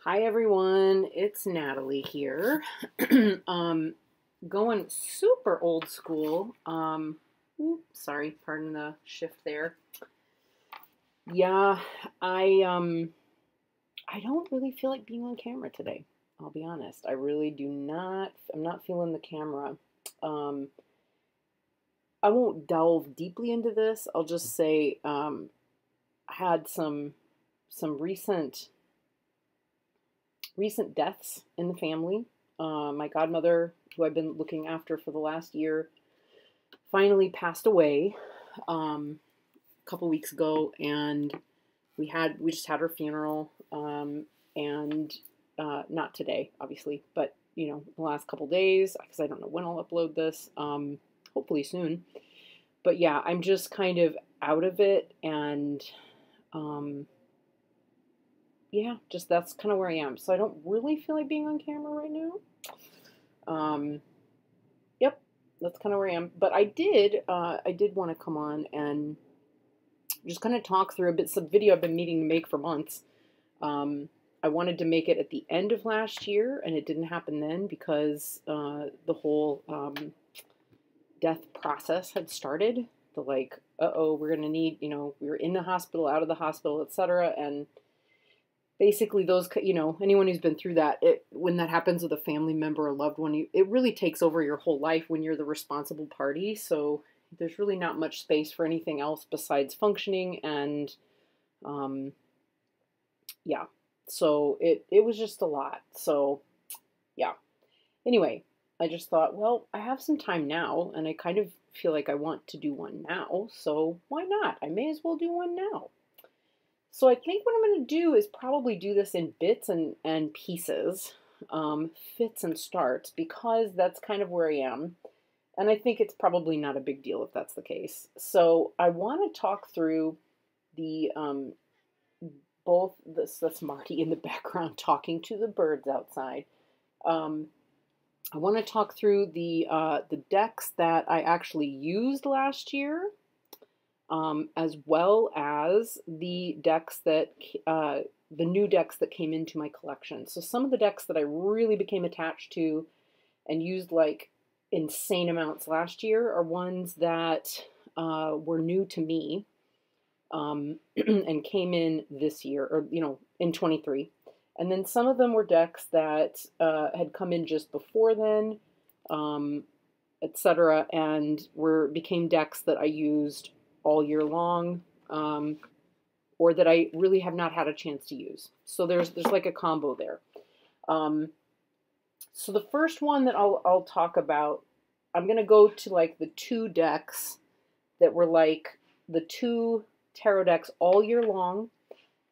Hi everyone, it's Natalie here. Going super old school. Sorry, pardon the shift there. Yeah, I don't really feel like being on camera today. I'll be honest. I really do not. I'm not feeling the camera. I won't delve deeply into this. I'll just say I had some recent deaths in the family. My godmother, who I've been looking after for the last year, finally passed away a couple weeks ago, and we just had her funeral, and not today, obviously, but the last couple days, because I don't know when I'll upload this, hopefully soon. But yeah, I'm just kind of out of it, and yeah, just that's kind of where I am. So I don't really feel like being on camera right now. Yep, that's kind of where I am. But I did want to come on and just kind of talk through a bit some video I've been meaning to make for months. I wanted to make it at the end of last year, and it didn't happen then because the whole death process had started. The like, we're gonna need, we were in the hospital, out of the hospital, etc. And basically those, anyone who's been through that, when that happens with a family member or loved one, it really takes over your whole life when you're the responsible party. So there's really not much space for anything else besides functioning. And yeah, so it was just a lot. So yeah, anyway, I just thought, well, I have some time now, and I kind of feel like I want to do one now, so why not? I may as well do one now. So I think what I'm going to do is probably do this in bits and pieces, fits and starts, because that's kind of where I am. And I think it's probably not a big deal if that's the case. So I want to talk through the, that's Marty in the background talking to the birds outside. I want to talk through the decks that I actually used last year, as well as the decks that the new decks that came into my collection. So some of the decks that I really became attached to and used like insane amounts last year are ones that were new to me, and came in this year, or in 23. And then some of them were decks that had come in just before then, etc., and became decks that I used all year long, or that I really have not had a chance to use. So there's like a combo there. So the first one that I'll talk about, I'm gonna go to like the two decks that were like the two tarot decks all year long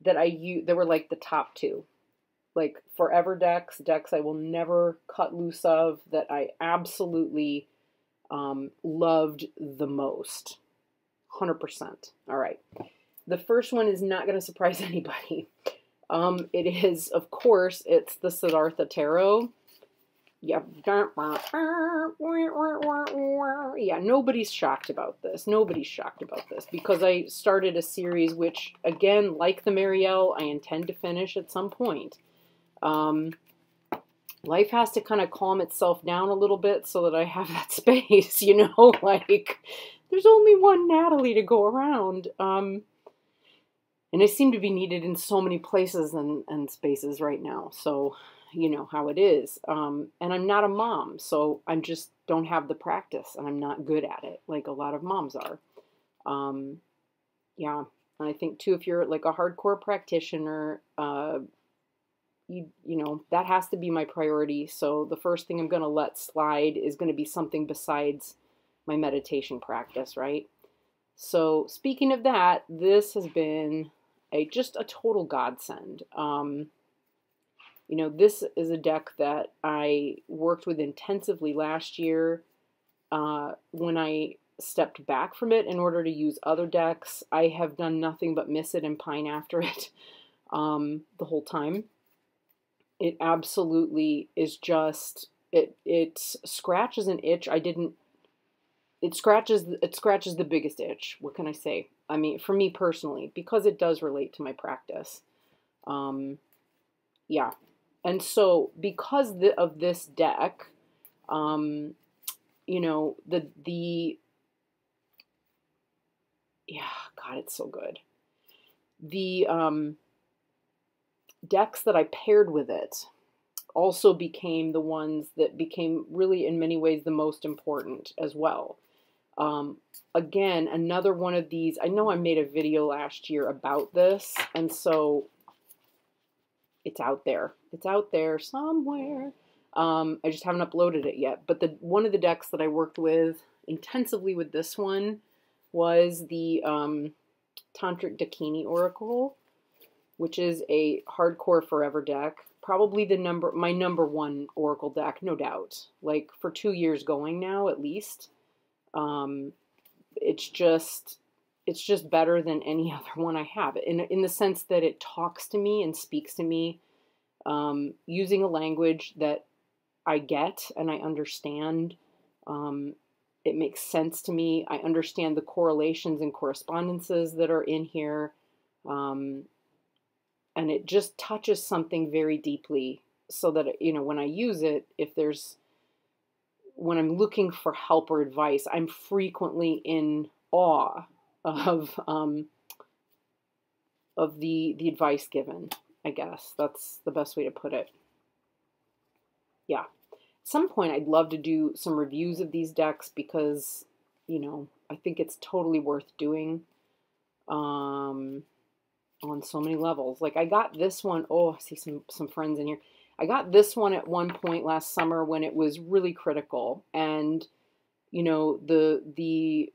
that I used. They were like the top two. Like forever decks I will never cut loose of, that I absolutely loved the most. 100%. All right. The first one is not going to surprise anybody. It is, of course, it's the Siddhartha Tarot. Yeah. Yeah, nobody's shocked about this. Nobody's shocked about this because I started a series which, again, like the Marielle, I intend to finish at some point. Life has to kind of calm itself down a little bit so that I have that space, like there's only one Natalie to go around. And I seem to be needed in so many places and spaces right now. So, you know how it is. And I'm not a mom, so I just don't have the practice, and I'm not good at it like a lot of moms are. Yeah. And I think too, if you're like a hardcore practitioner, that has to be my priority. So the first thing I'm going to let slide is going to be something besides my meditation practice, right? So speaking of that, this has been just a total godsend. This is a deck that I worked with intensively last year, when I stepped back from it in order to use other decks. I have done nothing but miss it and pine after it the whole time. It absolutely is just, it scratches an itch it scratches the biggest itch. What can I say? I mean, for me personally, because it does relate to my practice. Yeah. And so because of this deck, you know, yeah, God, it's so good. The decks that I paired with it also became the ones that became really in many ways the most important as well. Again, another one of these, I know I made a video last year about this, and so it's out there. It's out there somewhere. I just haven't uploaded it yet. But one of the decks that I worked with intensively with this one was the Tantric Dakini Oracle, which is a hardcore forever deck. Probably my number one Oracle deck, no doubt. Like for 2 years going now, at least. It's just better than any other one I have. In the sense that it talks to me and speaks to me using a language that I get and I understand. It makes sense to me. I understand the correlations and correspondences that are in here. And it just touches something very deeply so that, you know, when I use it, when I'm looking for help or advice, I'm frequently in awe of the advice given, I guess. That's the best way to put it. Yeah. At some point, I'd love to do some reviews of these decks because, you know, I think it's totally worth doing on so many levels. Like I got this one. Oh, I see some friends in here. I got this one at one point last summer when it was really critical, and you know the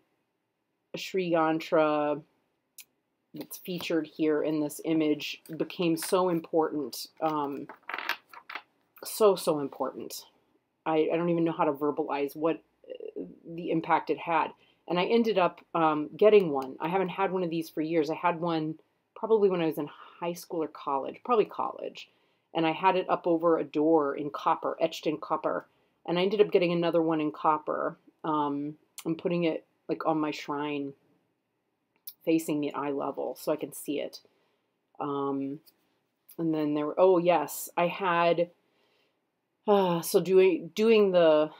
Sri Yantra that's featured here in this image became so important, so important. I don't even know how to verbalize what the impact it had, and I ended up getting one. I haven't had one of these for years. I had one probably when I was in high school or college, probably college. And I had it up over a door in copper, etched in copper. And I ended up getting another one in copper and putting it like on my shrine, facing me at eye level so I can see it. And then oh yes, I had, so doing the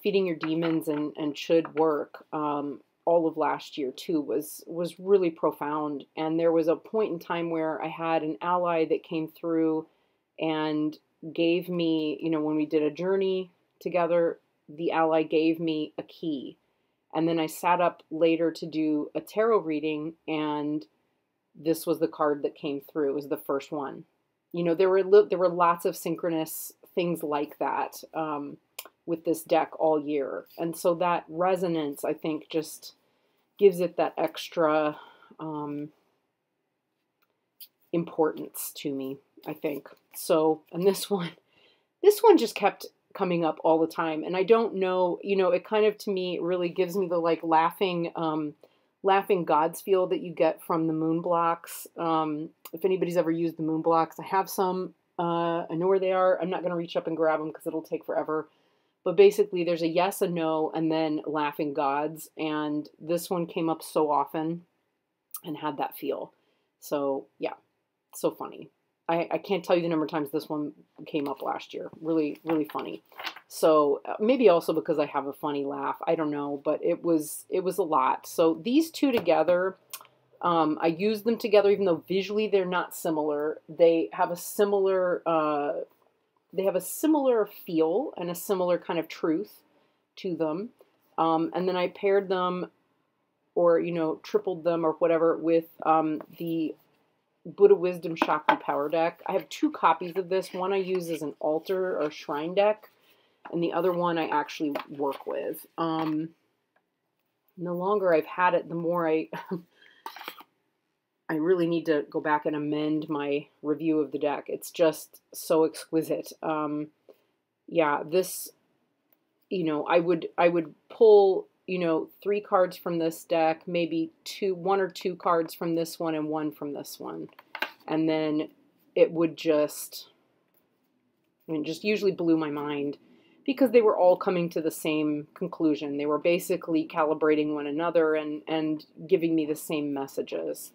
feeding your demons and should work all of last year too was really profound. And there was a point in time where I had an ally that came through and gave me, you know, when we did a journey together, the ally gave me a key. And then I sat up later to do a tarot reading, and this was the card that came through. It was the first one. You know, there were lots of synchronous things like that with this deck all year. And so that resonance, I think, just gives it that extra importance to me, I think. So, and this one just kept coming up all the time. And I don't know, you know, it kind of, to me, really gives me the like laughing gods feel that you get from the moon blocks. If anybody's ever used the moon blocks, I have some. I know where they are. I'm not going to reach up and grab them because it'll take forever. But basically, there's a yes, a no, and then laughing gods. And this one came up so often and had that feel. So, yeah, so funny. I can't tell you the number of times this one came up last year. Really, really funny. So maybe also because I have a funny laugh. I don't know, but it was a lot. So these two together, I use them together even though visually they're not similar. They have a similar feel and a similar kind of truth to them. And then I paired them, or you know, tripled them or whatever with the Buddha Wisdom Shakti Power Deck. I have 2 copies of this. One I use as an altar or shrine deck, and the other one I actually work with. The longer I've had it, the more I really need to go back and amend my review of the deck. It's just so exquisite. Yeah, this, you know, I would pull, you know, 3 cards from this deck, maybe 1 or 2 cards from this one and 1 from this one. And then it would just, I mean, just usually blew my mind because they were all coming to the same conclusion. They were basically calibrating one another and giving me the same messages.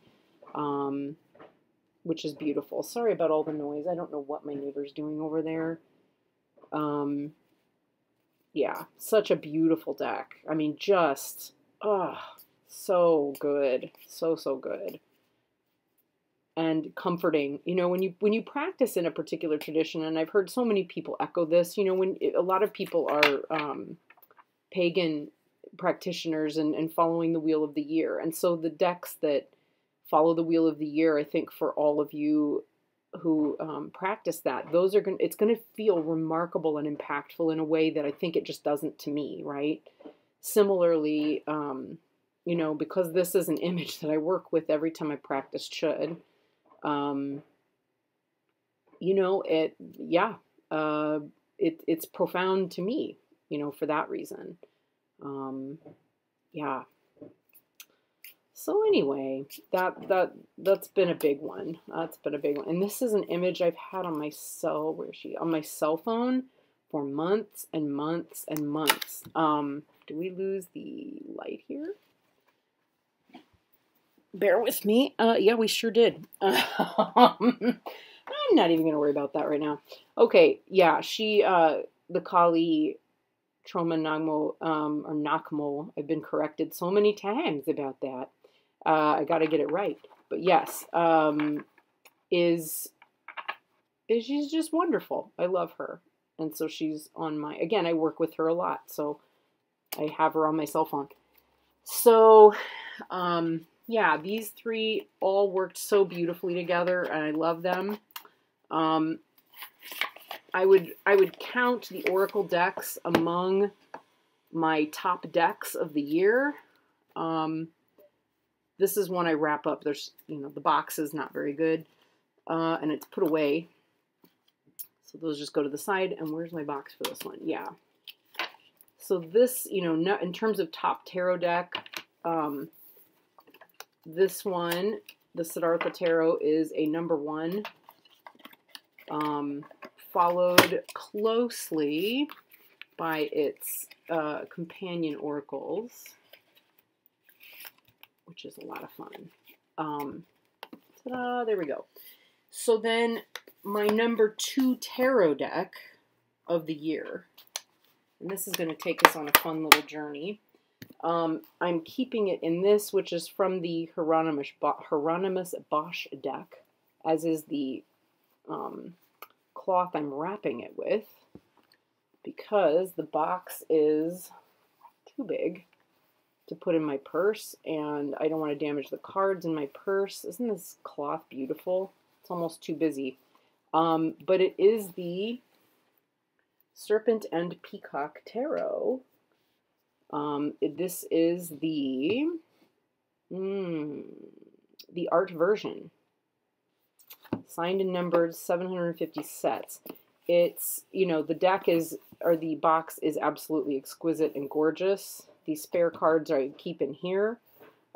which is beautiful. Sorry about all the noise. I don't know what my neighbor's doing over there. Yeah, such a beautiful deck. I mean, just, so good. So, so good. And comforting. You know, when you practice in a particular tradition, and I've heard so many people echo this, you know, when a lot of people are pagan practitioners and following the Wheel of the Year. And so the decks that follow the Wheel of the Year, I think for all of you who practice that, it's going to feel remarkable and impactful in a way that I think it just doesn't to me, right? Similarly, you know, because this is an image that I work with every time I practice Chud, you know, it's profound to me, you know, for that reason. Yeah. So anyway, that's been a big one. That's been a big one. And this is an image I've had on my on my cell phone for months and months and months. Do we lose the light here? Bear with me. Yeah, we sure did. I'm not even going to worry about that right now. Okay, yeah, the Kali Trauma Nagmo, or Nakmo, I've been corrected so many times about that. I got to get it right. But yes, she's just wonderful. I love her. And so she's on again, I work with her a lot, so I have her on my cell phone. So, yeah, these three all worked so beautifully together, and I love them. I would count the Oracle decks among my top decks of the year. This is one I wrap up. There's, you know, the box is not very good, and it's put away. So those just go to the side. And where's my box for this one? Yeah. So this, you know, in terms of top tarot deck, this one, the Siddhartha Tarot, is a #1, followed closely by its companion oracles, which is a lot of fun. Ta-da, there we go. So then my #2 tarot deck of the year, and this is going to take us on a fun little journey. I'm keeping it in this, which is from the Hieronymus Bosch deck, as is the cloth I'm wrapping it with, because the box is too big to put in my purse, and I don't want to damage the cards in my purse. Isn't this cloth beautiful? It's almost too busy. But it is the Serpent and Peacock Tarot. This is the art version. Signed and numbered, 750 sets. It's, you know, the deck the box is absolutely exquisite and gorgeous. These spare cards I keep in here.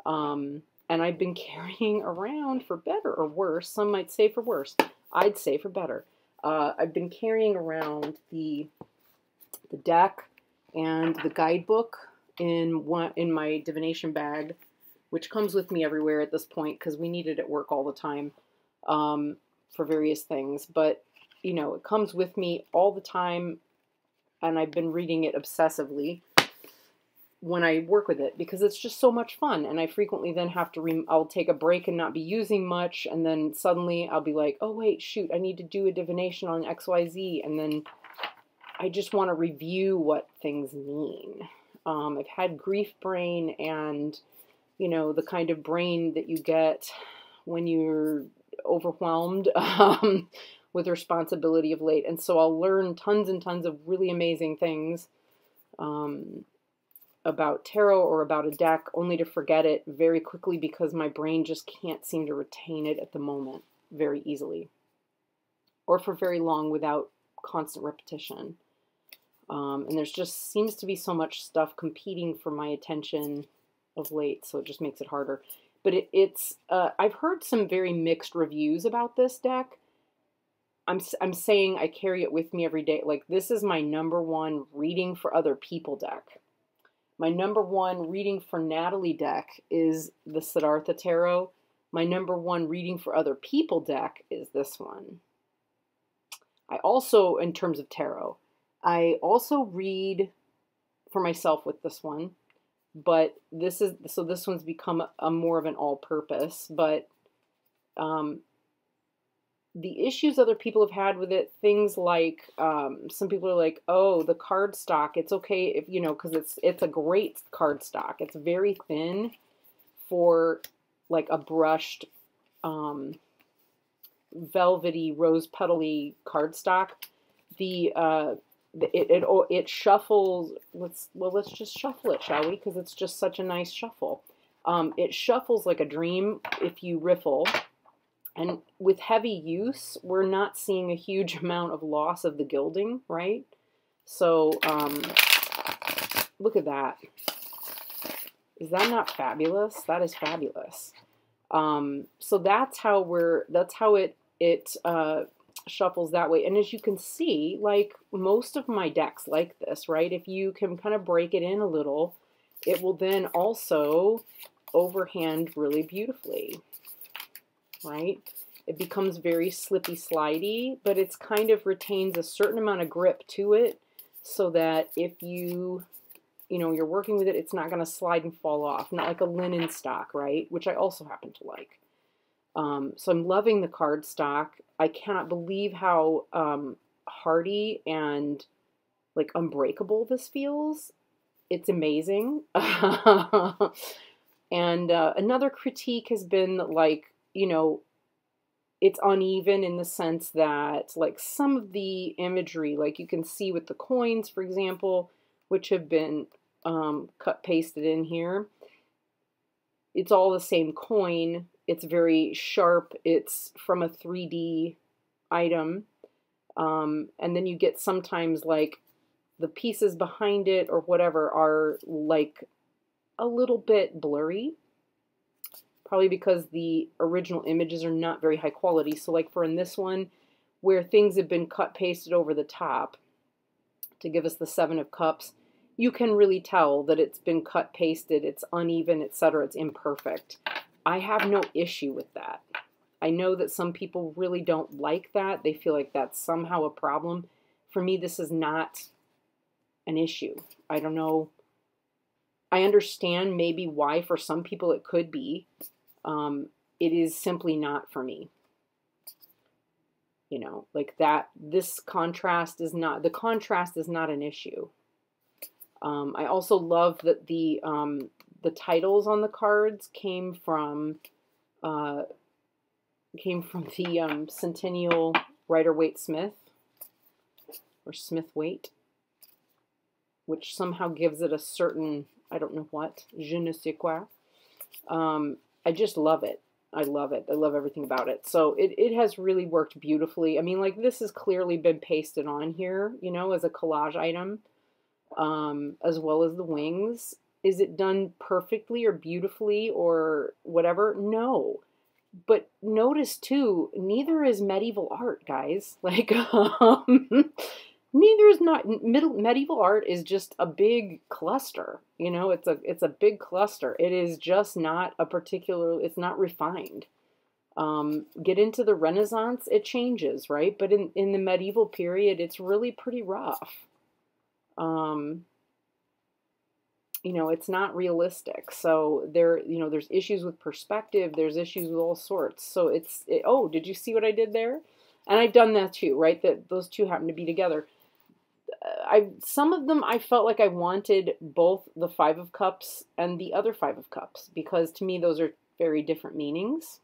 And I've been carrying around, for better or worse, some might say for worse, I'd say for better. I've been carrying around the deck and the guidebook in my divination bag, which comes with me everywhere at this point because we need it at work all the time for various things. But, you know, it comes with me all the time, and I've been reading it obsessively when I work with it because it's just so much fun. And I frequently then have to, I'll take a break and not be using much, and then suddenly I'll be like, oh wait, shoot, I need to do a divination on XYZ, and then I just want to review what things mean. I've had grief brain and, you know, the kind of brain that you get when you're overwhelmed with responsibility of late. And so I'll learn tons and tons of really amazing things about tarot or about a deck, only to forget it very quickly because my brain just can't seem to retain it at the moment very easily or for very long without constant repetition. And there's just seems to be so much stuff competing for my attention of late, so it just makes it harder. But I've heard some very mixed reviews about this deck. I'm saying I carry it with me every day. Like, this is my #1 reading for other people deck. My #1 reading for Natalie deck is the Siddhartha Tarot. My #1 reading for other people deck is this one. I also, in terms of tarot, I also read for myself with this one, but this one's become a more of an all-purpose, but the issues other people have had with it, things like, some people are like, oh, the card stock, it's okay if, you know, because it's a great card stock. It's very thin for like a brushed, velvety, rose petally cardstock. It shuffles. Let's just shuffle it, shall we? Because it's just such a nice shuffle. It shuffles like a dream if you riffle, and with heavy use, we're not seeing a huge amount of loss of the gilding, right? So look at that. Is that not fabulous? That is fabulous. So that's how it shuffles that way. And as you can see, like most of my decks like this, right? If you can kind of break it in a little, it will then also overhand really beautifully, right? It becomes very slippy slidey, but it's kind of retains a certain amount of grip to it so that if you're working with it, it's not going to slide and fall off. Not like a linen stock, right? Which I also happen to like. So I'm loving the card stock. I cannot believe how hardy and like unbreakable this feels. It's amazing. And another critique has been like, it's uneven in the sense that like some of the imagery, like you can see with the coins, for example, which have been cut pasted in here. It's all the same coin. It's very sharp. It's from a 3D item. And then you get sometimes like the pieces behind it or whatever are like a little bit blurry. Probably because the original images are not very high quality. So like in this one, where things have been cut pasted over the top to give us the 7 of Cups, you can really tell that it's been cut pasted, it's uneven, etc. It's imperfect. I have no issue with that. I know that some people really don't like that. They feel like that's somehow a problem. For me, this is not an issue. I don't know. I understand maybe why for some people it could be. It is simply not for me. Like that, the contrast is not an issue. I also love that the titles on the cards came from the Centennial Rider-Waite Smith, or Smith-Waite, which somehow gives it a certain, I don't know what, je ne sais quoi. I just love it. I love it. I love everything about it. So it has really worked beautifully. I mean, like this has clearly been pasted on here, as a collage item, as well as the wings. Is it done perfectly or beautifully or whatever? No. But notice too, neither is medieval art, guys. Like, neither is not medieval art is just a big cluster. It's a big cluster. It is just not it's not refined. Get into the Renaissance, it changes, right? But in the medieval period, it's really pretty rough. It's not realistic. So there's issues with perspective. There's issues with all sorts. So oh, did you see what I did there? And I've done that too, right? That those two happen to be together. Some of them I felt like I wanted both the 5 of Cups and the other 5 of Cups, because to me those are very different meanings.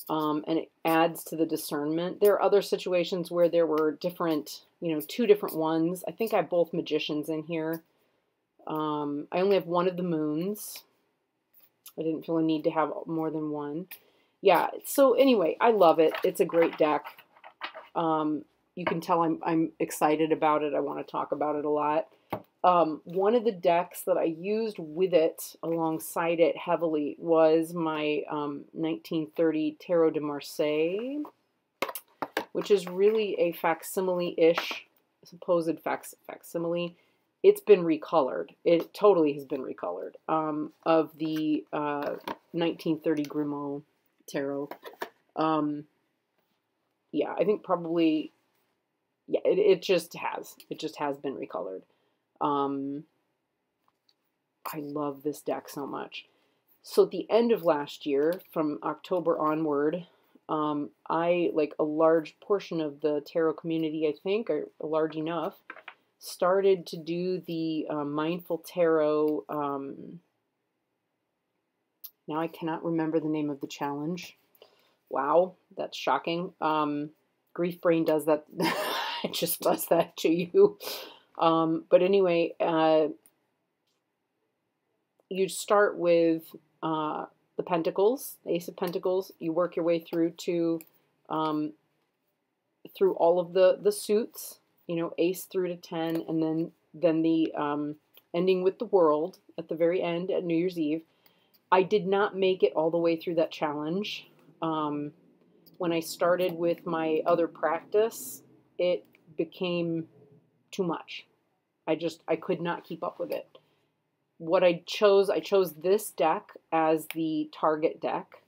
And it adds to the discernment. There are other situations where there were different, 2 different ones. I think I have both magicians in here. I only have one of the moons. I didn't feel a need to have more than one. Yeah, so anyway, I love it. It's a great deck. You can tell I'm excited about it. I want to talk about it a lot. One of the decks that I used with it, alongside it heavily, was my 1930 Tarot de Marseille, which is really a facsimile-ish, supposed facsimile it's been recolored. It totally has been recolored. Of the 1930 Grumeau tarot. Yeah, I think probably, yeah, it just has. It just has been recolored. I love this deck so much. So at the end of last year, from October onward, I, like a large portion of the tarot community, I think, or large enough, started to do the Mindful Tarot. Now I cannot remember the name of the challenge. Wow, that's shocking. Grief Brain does that. It just does that to you. But anyway, you start with the Pentacles, the Ace of Pentacles. You work your way through to through all of the suits, you know, Ace through to 10, and then the ending with the World at the very end at New Year's Eve. I did not make it all the way through that challenge. When I started with my other practice, it became too much. I could not keep up with it. What I chose this deck as the target deck,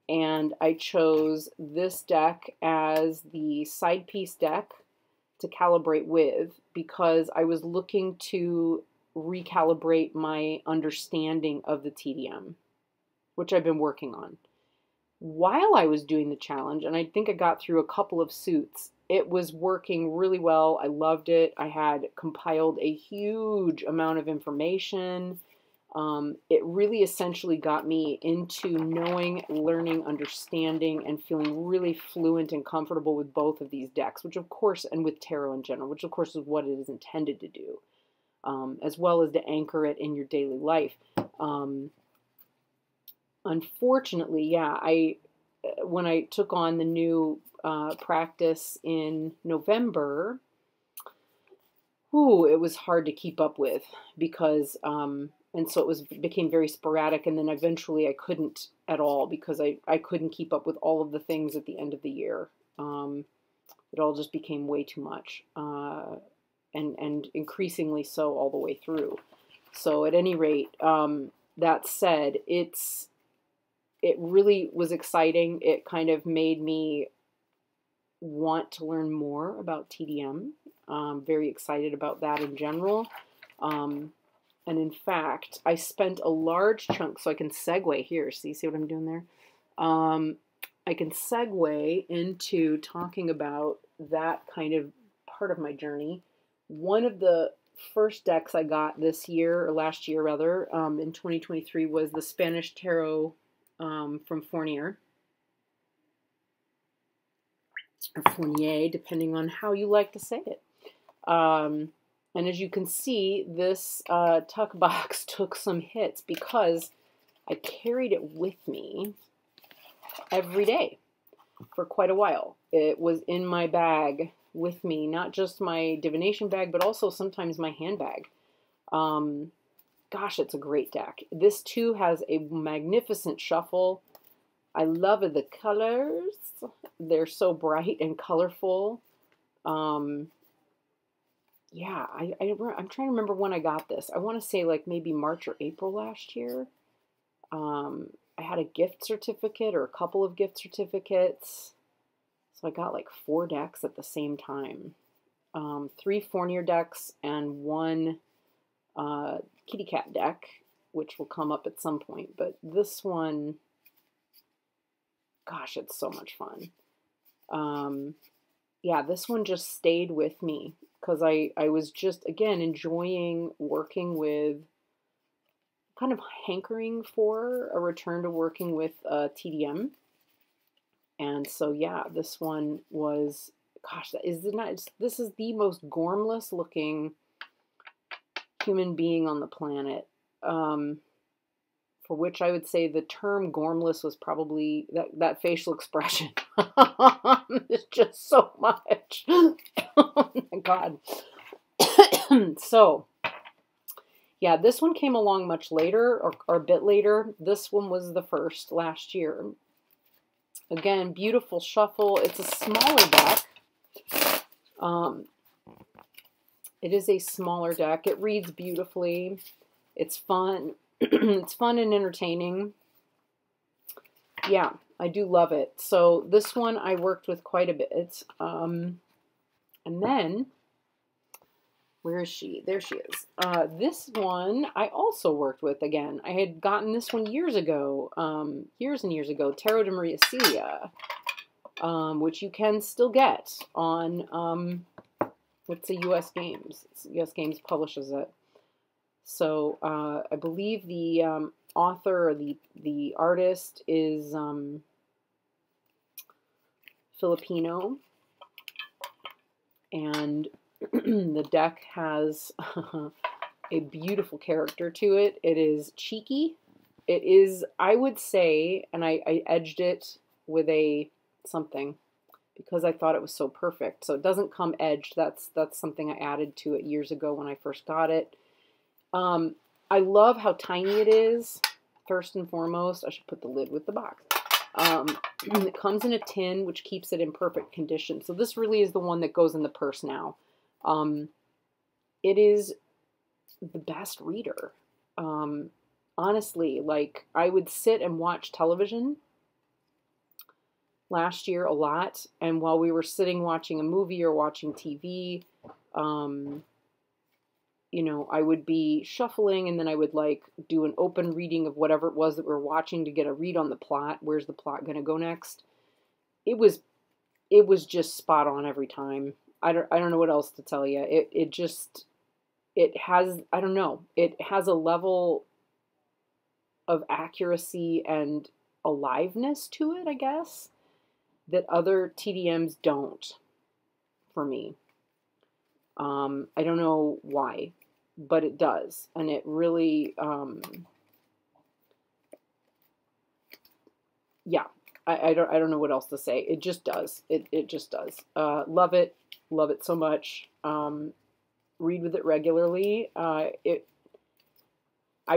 and I chose this deck as the side piece deck to calibrate with, because I was looking to recalibrate my understanding of the TDM, which I've been working on. While I was doing the challenge, and I think I got through a couple of suits, it was working really well. I loved it. I had compiled a huge amount of information. It really essentially got me into knowing, learning, understanding, and feeling really fluent and comfortable with both of these decks, which of course, and with tarot in general, which of course is what it is intended to do, as well as to anchor it in your daily life. Unfortunately, yeah, when I took on the new practice in November, it was hard to keep up with, because and so it became very sporadic, and then eventually I couldn't at all, because I couldn't keep up with all of the things at the end of the year. It all just became way too much, and increasingly so all the way through. So at any rate, that said, it really was exciting. It kind of made me want to learn more about TDM. Very excited about that in general. And in fact, I spent a large chunk, so I can segue here. See what I'm doing there? I can segue into talking about that kind of part of my journey. One of the first decks I got this year, or last year rather, in 2023, was the Spanish Tarot from Fournier, or Fournier, depending on how you like to say it. And as you can see, this tuck box took some hits, because I carried it with me every day for quite a while. It was in my bag with me, not just my divination bag, but also sometimes my handbag. Gosh, it's a great deck. This too has a magnificent shuffle. I love the colors. They're so bright and colorful. Yeah, I'm trying to remember when I got this. I want to say like maybe March or April last year. I had a gift certificate, or a couple of gift certificates. So I got like 4 decks at the same time. 3 Fournier decks and 1 kitty cat deck, which will come up at some point. But this one, gosh, it's so much fun. Yeah, this one just stayed with me, because I was just, again, enjoying working with, kind of hankering for a return to working with TDM. And so, yeah, this one was, gosh, this is the most gormless looking human being on the planet, for which I would say the term gormless was probably that facial expression. It's just so much. Oh my God. So, yeah, this one came along much later, or a bit later. This one was the first last year. Again, beautiful shuffle. It's a smaller deck. It is a smaller deck. It reads beautifully. It's fun. It's fun and entertaining. Yeah, I do love it. So this one I worked with quite a bit. And then, where is she? There she is. This one I also worked with again. I had gotten this one years ago, years and years ago, Tarot de Maria Celia, which you can still get on, what's the U.S. Games? U.S. Games publishes it. So I believe the author or the artist is Filipino, and the deck has a beautiful character to it. It is cheeky. It is, I would say, and I edged it with a something because I thought it was so perfect. So it doesn't come edged. That's something I added to it years ago when I first got it. I love how tiny it is. First and foremost, I should put the lid with the box. It comes in a tin, which keeps it in perfect condition. So this really is the one that goes in the purse now. It is the best reader. Honestly, like I would sit and watch television last year a lot. And while we were sitting watching a movie or watching TV, you know, I would be shuffling and then I would like do an open reading of whatever it was that we were watching to get a read on the plot. Where's the plot going to go next? It was just spot on every time. I don't know what else to tell you. It has, I don't know, it has a level of accuracy and aliveness to it, I guess, that other TDMs don't for me. I don't know why, but it does. And it really, yeah, I don't know what else to say. It just does. It just does. Love it. Love it so much. Read with it regularly. I've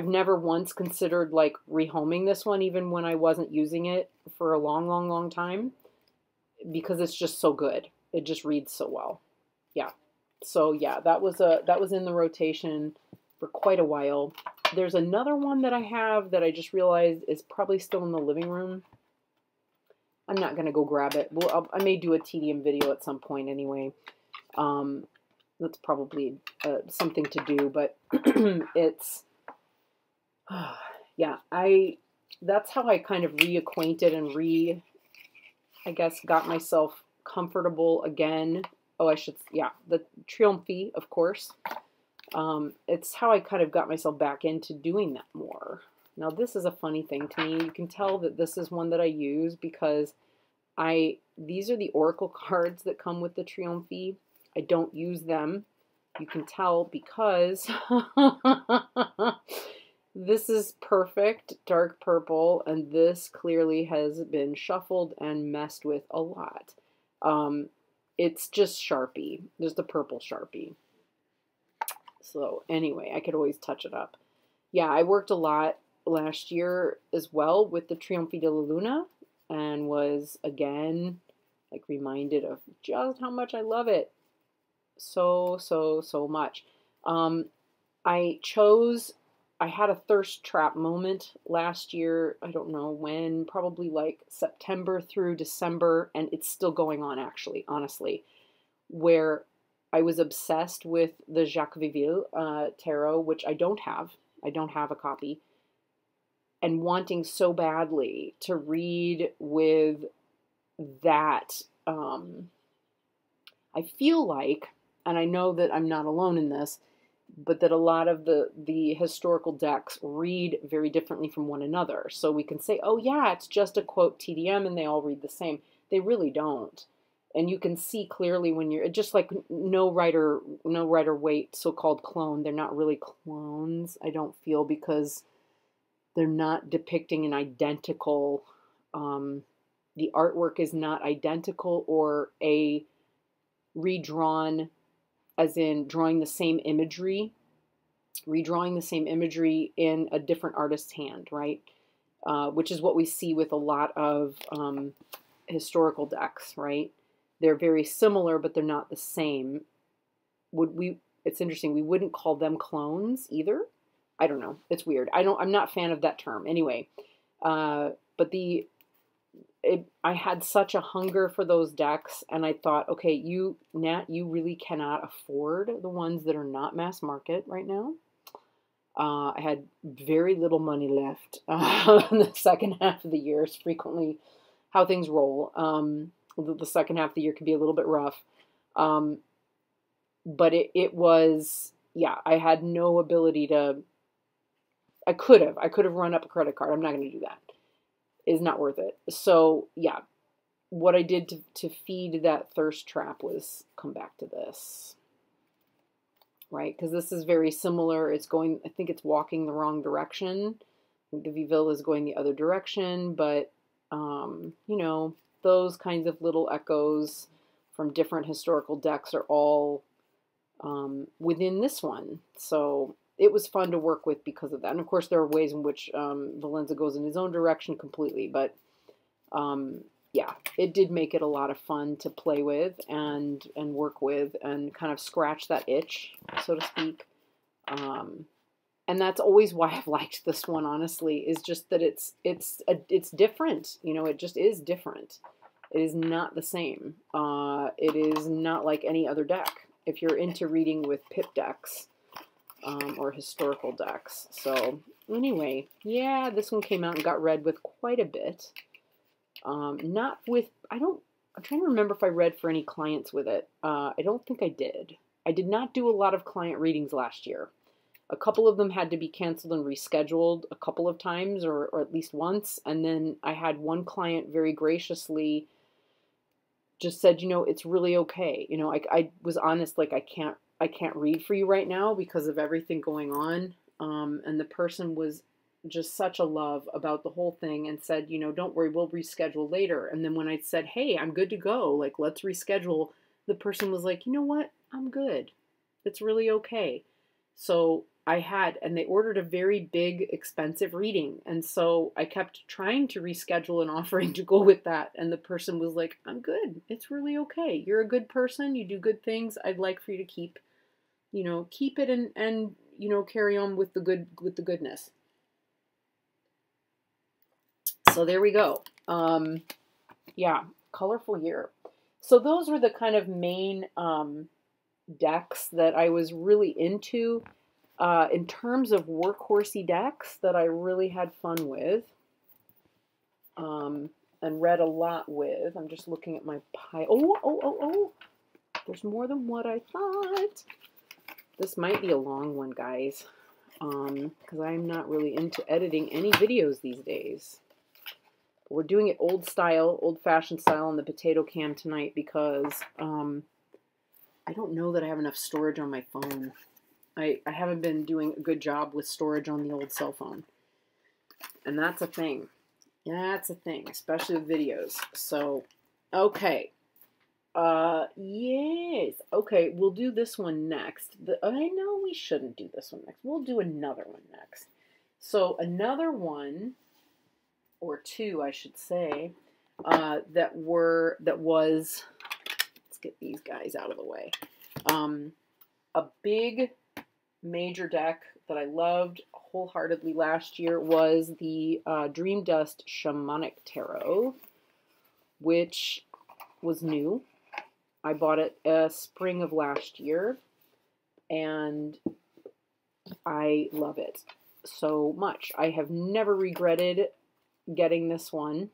never once considered like rehoming this one, even when I wasn't using it for a long time, because it's just so good. It just reads so well. Yeah. So yeah, that was in the rotation for quite a while. There's another one that I have that I just realized is probably still in the living room. I'm not going to go grab it. Well, I may do a TDM video at some point anyway. That's probably something to do, but it's, yeah, that's how I kind of reacquainted and I guess, got myself comfortable again. Oh, yeah, the Trionfi, of course. It's how I kind of got myself back into doing that more. Now, this is a funny thing to me. You can tell that this is one that I use because these are the oracle cards that come with the Trionfi. I don't use them. You can tell because this is perfect dark purple, and this clearly has been shuffled and messed with a lot. It's just Sharpie. There's the purple Sharpie. So anyway, I could always touch it up. Yeah, I worked a lot last year as well with the Trionfi de la Luna and was again like reminded of just how much I love it. So much. I had a thirst trap moment last year. I don't know when, probably like September through December, and it's still going on actually, honestly, where I was obsessed with the Jacques Viville tarot, which I don't have. I don't have a copy. And wanting so badly to read with that, I feel like, and I know that I'm not alone in this, but that a lot of the historical decks read very differently from one another. So we can say, oh yeah, it's just a quote TDM and they all read the same. They really don't. And you can see clearly when you're, just like no Rider Waite so-called clone, they're not really clones, I don't feel, because they're not depicting an identical, the artwork is not identical or a redrawn, as in drawing the same imagery, redrawing the same imagery in a different artist's hand, right? Which is what we see with a lot of historical decks, right? They're very similar, but they're not the same. it's interesting. We wouldn't call them clones either. I don't know. It's weird. I'm not a fan of that term. Anyway, but I had such a hunger for those decks, and I thought, okay, Nat, you really cannot afford the ones that are not mass market right now. I had very little money left in the second half of the year. It's frequently how things roll. The second half of the year can be a little bit rough. But it was, yeah, I had no ability to, I could have run up a credit card. I'm not going to do that. It's not worth it. So, yeah, what I did to feed that thirst trap was come back to this. Right? Because this is very similar. It's going, I think it's walking the wrong direction. I think the Vieux is going the other direction, but, you know, those kinds of little echoes from different historical decks are all within this one. So it was fun to work with because of that. And of course, there are ways in which Valenza goes in his own direction completely, but yeah, it did make it a lot of fun to play with and work with and kind of scratch that itch, so to speak. And that's always why I've liked this one, honestly, is just that it's different. You know, it just is different. It is not the same. It is not like any other deck. If you're into reading with pip decks or historical decks. So anyway, yeah, this one came out and got read with quite a bit. Not with, I'm trying to remember if I read for any clients with it. I don't think I did. I did not do a lot of client readings last year. A couple of them had to be canceled and rescheduled a couple of times or at least once. And then I had one client very graciously just said, you know, it's really okay. You know, I was honest, like I can't read for you right now because of everything going on. And the person was just such a love about the whole thing and said, you know, don't worry, we'll reschedule later. And then when I said, hey, I'm good to go, like, let's reschedule, the person was like, you know what? I'm good. It's really okay. So and they ordered a very big, expensive reading. And so I kept trying to reschedule and offering to go with that. And the person was like, I'm good. It's really okay. You're a good person. You do good things. I'd like for you to keep it and, you know, carry on with the goodness. So there we go. Yeah, colorful year. So those were the kind of main decks that I was really into. In terms of workhorsey decks that I really had fun with and read a lot with. I'm just looking at my pile. Oh. There's more than what I thought. This might be a long one, guys, because I'm not really into editing any videos these days. We're doing it old-fashioned style on the potato cam tonight because I don't know that I have enough storage on my phone. I haven't been doing a good job with storage on the old cell phone. And that's a thing. That's a thing, especially with videos. So, okay. Yes. Okay, we'll do this one next. I know we shouldn't do this one next. We'll do another one next. So, another one, or two, I should say, that was, let's get these guys out of the way. A big major deck that I loved wholeheartedly last year was the Dream Dust Shamanic Tarot, which was new. I bought it spring of last year, and I love it so much. I have never regretted getting this one.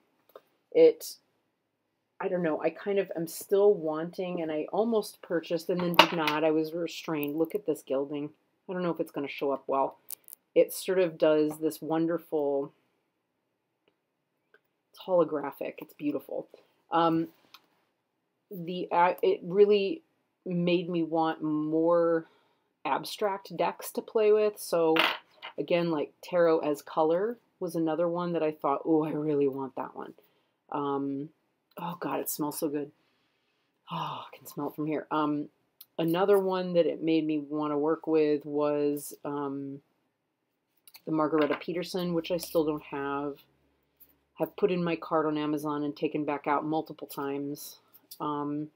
I don't know, I kind of am still wanting, and I almost purchased and then did not. I was restrained. Look at this gilding. I don't know if it's going to show up well. It sort of does this wonderful, it's holographic. It's beautiful. It really made me want more abstract decks to play with. So again, like Tarot as Color was another one that I thought, oh, I really want that one. Oh God, it smells so good. Oh, I can smell it from here. Another one that it made me want to work with was the Margareta Peterson, which I still don't have. Have put in my cart on Amazon and taken back out multiple times. I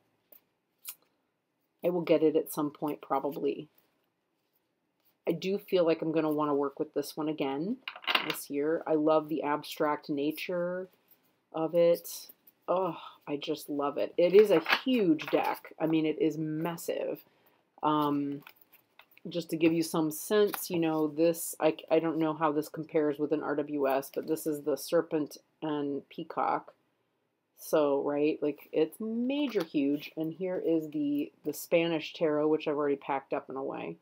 will get it at some point, probably. I do feel like I'm going to want to work with this one again this year. I love the abstract nature of it. Oh, I just love it. It is a huge deck. I mean, it is massive. Just to give you some sense, you know, this, I don't know how this compares with an RWS, but this is the Serpent and Peacock. So, right, like, it's major huge. And here is the Spanish Tarot, which I've already packed up in a way.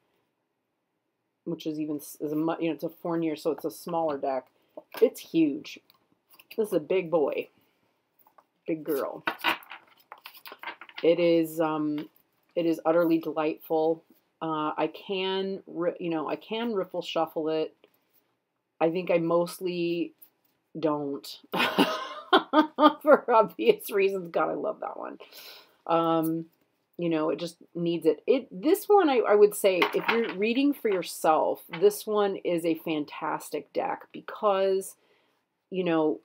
Which is even, you know, it's a Fournier, so it's a smaller deck. It's huge. This is a big boy. Big girl. It is utterly delightful. I can riffle shuffle it. I think I mostly don't. For obvious reasons. God, I love that one. You know, it just needs it. This one, I would say, if you're reading for yourself, this one is a fantastic deck because, you know,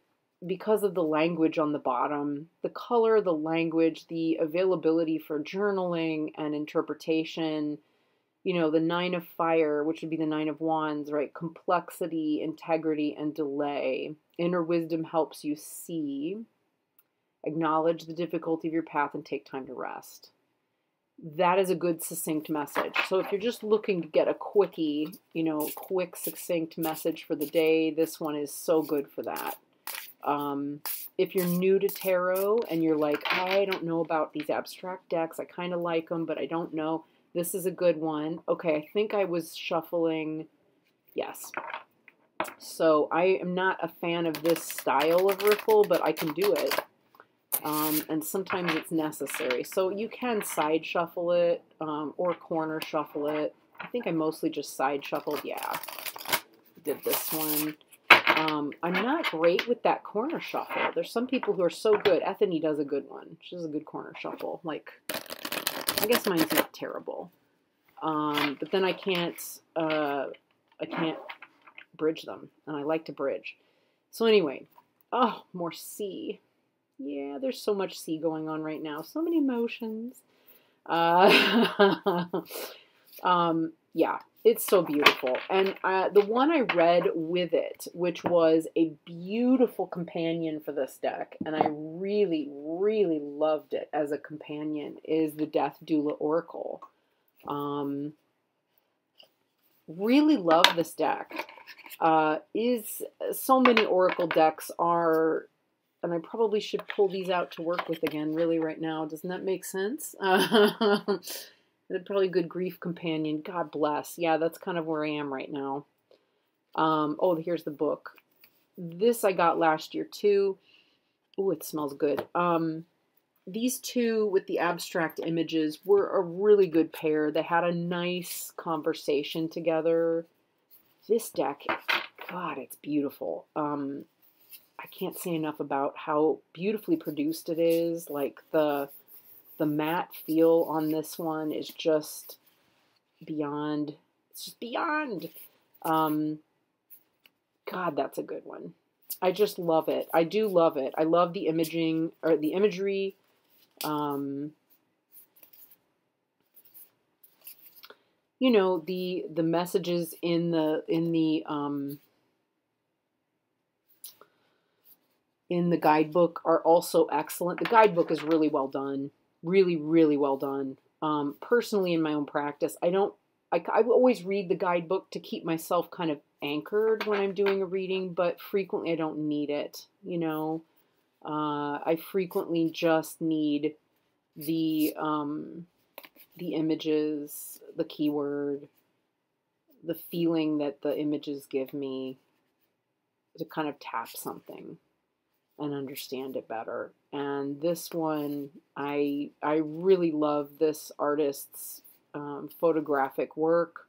because of the language on the bottom, the color, the language, the availability for journaling and interpretation, you know, the Nine of Fire, which would be the Nine of Wands, right? Complexity, integrity, and delay. Inner wisdom helps you see, acknowledge the difficulty of your path, and take time to rest. That is a good, succinct message. So if you're just looking to get a quickie, you know, quick, succinct message for the day, this one is so good for that. If you're new to tarot and you're like, I don't know about these abstract decks, I kind of like them, but I don't know, this is a good one. Okay, I think I was shuffling, yes. So I am not a fan of this style of riffle, but I can do it. And sometimes it's necessary. So you can side shuffle it or corner shuffle it. I think I mostly just side shuffled. Yeah, did this one. I'm not great with that corner shuffle. There's some people who are so good. Ethany does a good one. She does a good corner shuffle. Like, I guess mine's not terrible. But then I can't bridge them, and I like to bridge. So anyway, oh, more C. Yeah, there's so much C going on right now. So many emotions. Yeah, it's so beautiful. And the one I read with it, which was a beautiful companion for this deck, and I really, really loved it as a companion, is the Death Doula Oracle. Really love this deck. So many Oracle decks are... And I probably should pull these out to work with again, really, right now. Doesn't that make sense? They're probably a good grief companion. God bless. Yeah, that's kind of where I am right now. Oh, here's the book. This I got last year, too. Oh, it smells good. These two with the abstract images were a really good pair. They had a nice conversation together. This deck, God, it's beautiful. I can't say enough about how beautifully produced it is. Like the matte feel on this one is just beyond. It's just beyond. God, that's a good one. I just love it. I do love it. I love the imaging or the imagery. You know, the messages in the guidebook are also excellent. The guidebook is really well done. Really, really well done. Personally, in my own practice, I always read the guidebook to keep myself kind of anchored when I'm doing a reading, but frequently I don't need it, you know. I frequently just need the images, the keyword, the feeling that the images give me to kind of tap something and understand it better. And this one, I really love this artist's photographic work.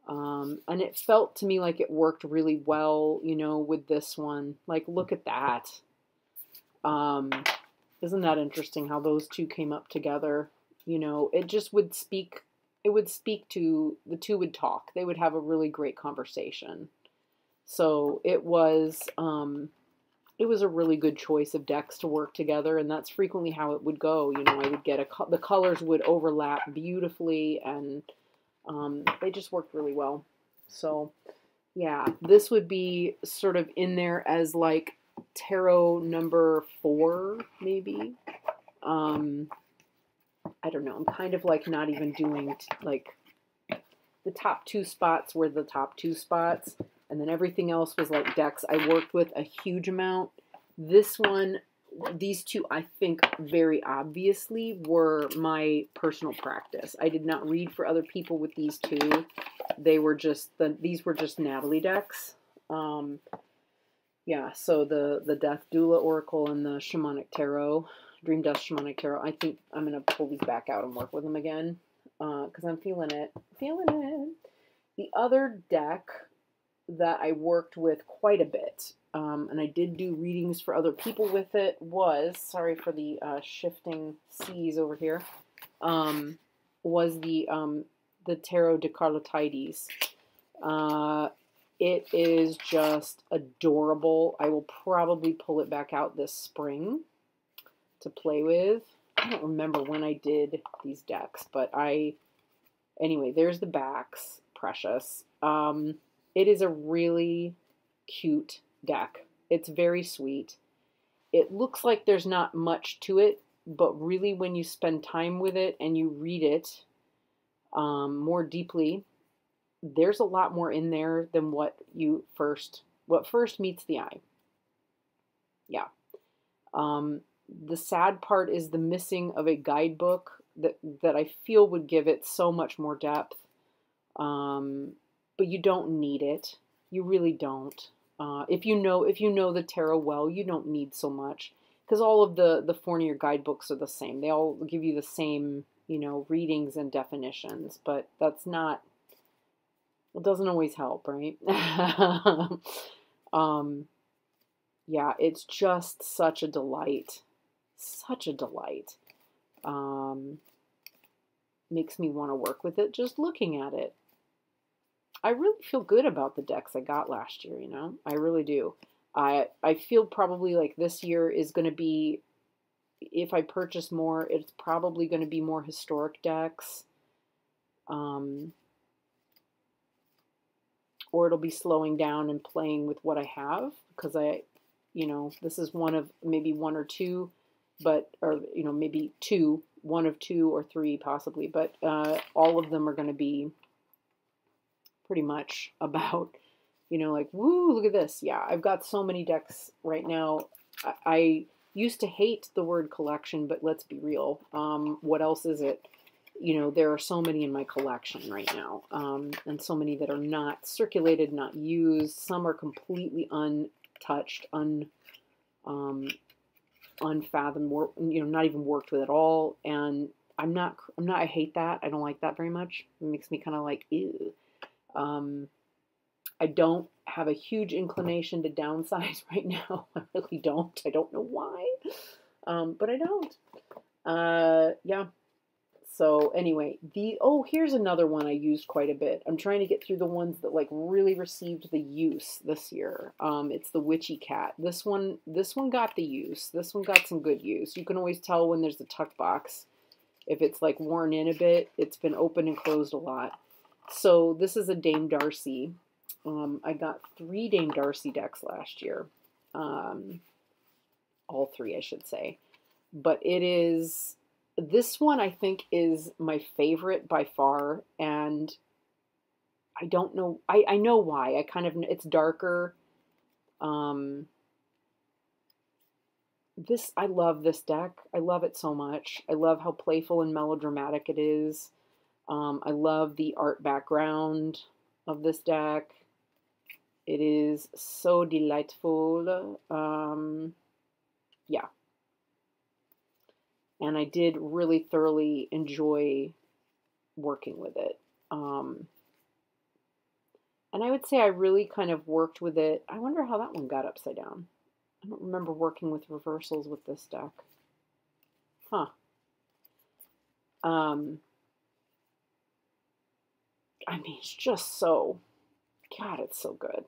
And it felt to me like it worked really well, you know, with this one. Like, look at that. Isn't that interesting how those two came up together? You know, it just would speak, it would speak to, the two would talk. They would have a really great conversation. So it was a really good choice of decks to work together, and that's frequently how it would go. You know, I would get the colors would overlap beautifully, and They just worked really well. So yeah, this would be sort of in there as like tarot number 4, maybe. I don't know. I'm kind of like not even doing like the top 2 spots were the top 2 spots, and then everything else was like decks I worked with a huge amount. This one, these 2, I think very obviously were my personal practice. I did not read for other people with these 2. They were just these were just Natalie decks. Yeah, so the Death Doula Oracle and the Shamanic Tarot, Dream Dust Shamanic Tarot. I think I'm gonna pull these back out and work with them again because I'm feeling it. Feeling it. The other deck that I worked with quite a bit, and I did do readings for other people with it, was, sorry for the shifting seas over here, was the Tarot de Carlotydes. It is just adorable. I will probably pull it back out this spring to play with. I don't remember when I did these decks, but anyway, there's the backs. Precious. It is a really cute deck. It's very sweet. It looks like there's not much to it, but really when you spend time with it and you read it more deeply, there's a lot more in there than what first meets the eye. Yeah. The sad part is the missing of a guidebook that I feel would give it so much more depth. But you don't need it. You really don't. If you know the tarot well, you don't need so much, because all of the Fournier guidebooks are the same. They all give you the same, readings and definitions, but that's not. It doesn't always help, right? Yeah, it's just such a delight. Such a delight. Makes me want to work with it just looking at it. I really feel good about the decks I got last year, I really do. I feel probably like this year is going to be, if I purchase more, it's probably going to be more historic decks. Or it'll be slowing down and playing with what I have, because this is one of maybe 1 or 2, or maybe 2, 1 of 2 or 3 possibly, but all of them are going to be pretty much about, like, woo, look at this. Yeah, I've got so many decks right now. I used to hate the word collection, but let's be real. What else is it? There are so many in my collection right now, and so many that are not circulated, not used. Some are completely untouched, unfathomed, not even worked with at all. And I hate that. I don't like that very much. It makes me kind of like, ew. I don't have a huge inclination to downsize right now. I really don't. I don't know why, but I don't. Yeah. So anyway, here's another one I used quite a bit. I'm trying to get through the ones that like really received the use this year. It's the Witchy cat. This one got the use. This one got some good use. You can always tell when there's the tuck box. If it's like worn in a bit, it's been open and closed a lot. So this is a Dame Darcy. I got 3 Dame Darcy decks last year. All 3, I should say. But this one I think is my favorite by far, and I don't know, I know why. It's darker. I love this deck. I love it so much. I love how playful and melodramatic it is. I love the art background of this deck. It is so delightful. Yeah. And I did really thoroughly enjoy working with it. And I would say I really kind of worked with it. I wonder how that one got upside down. I don't remember working with reversals with this deck. Huh. I mean, it's just so, God, it's so good.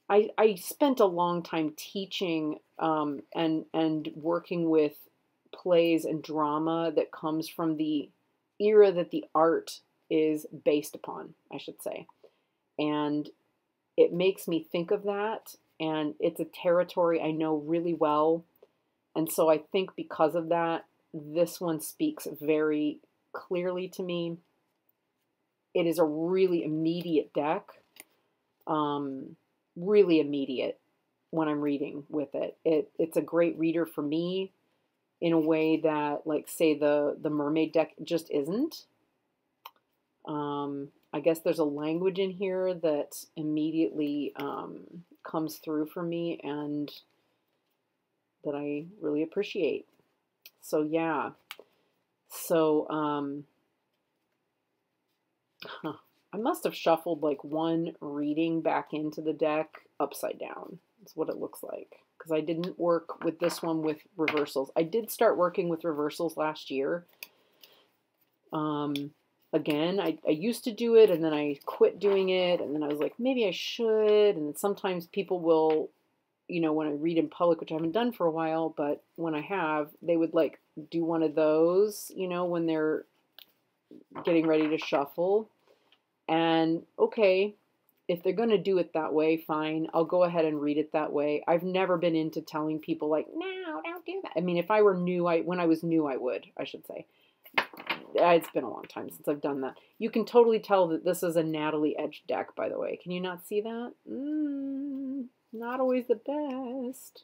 I spent a long time teaching and working with plays and drama that comes from the era that the art is based upon, I should say. And it makes me think of that, and it's a territory I know really well. And so I think because of that, this one speaks very clearly to me. It is a really immediate deck, really immediate when I'm reading with it. It's a great reader for me in a way that, like, say, the mermaid deck just isn't. I guess there's a language in here that immediately comes through for me and that I really appreciate. So yeah. So I must have shuffled like one reading back into the deck upside down. That's what it looks like. Because I didn't work with this one with reversals. I did start working with reversals last year. Again, I used to do it, and then I quit doing it, and then I was like, maybe I should. And sometimes people will, you know, when I read in public, which I haven't done for a while, but when I have, they would like do one of those, you know, when they're getting ready to shuffle. And okay, if they're going to do it that way, fine, I'll go ahead and read it that way. I've never been into telling people like, no, don't do that. I mean, if I were new, when I was new, I would, I should say. It's been a long time since I've done that. You can totally tell that this is a Natalie Edge deck, by the way. Can you not see that? Not always the best.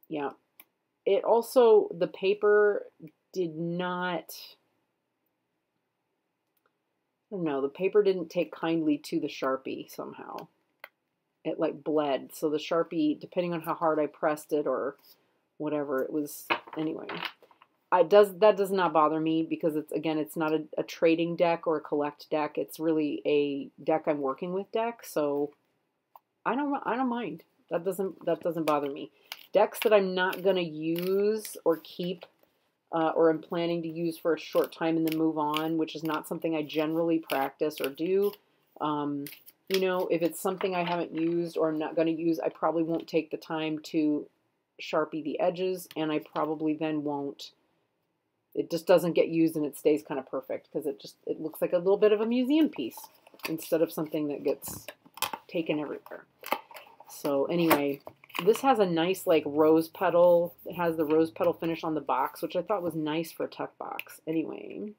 Yeah. It also, the paper did not, I don't know, the paper didn't take kindly to the Sharpie somehow. It like bled. So the Sharpie, depending on how hard I pressed it or whatever, it was, anyway. That does not bother me because it's, again, it's not a trading deck or a collect deck. It's really a deck I'm working with deck. So I don't mind. That doesn't bother me. Decks that I'm not going to use or keep or I'm planning to use for a short time and then move on, which is not something I generally practice or do. You know, if it's something I haven't used or I'm not going to use, I probably won't take the time to Sharpie the edges, and I probably then won't. It just doesn't get used and it stays kind of perfect because it looks like a little bit of a museum piece instead of something that gets taken everywhere. So anyway, this has a nice like rose petal. It has the rose petal finish on the box, which I thought was nice for a tuck box. Anyway,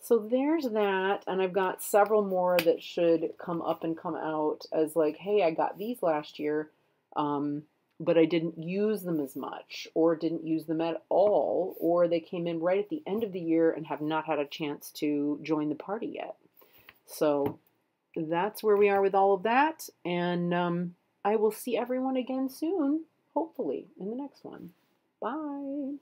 so there's that, and I've got several more that should come up and come out as like, hey, I got these last year, but I didn't use them as much, or didn't use them at all, or they came in right at the end of the year and have not had a chance to join the party yet. So that's where we are with all of that, and I will see everyone again soon, hopefully, in the next one. Bye.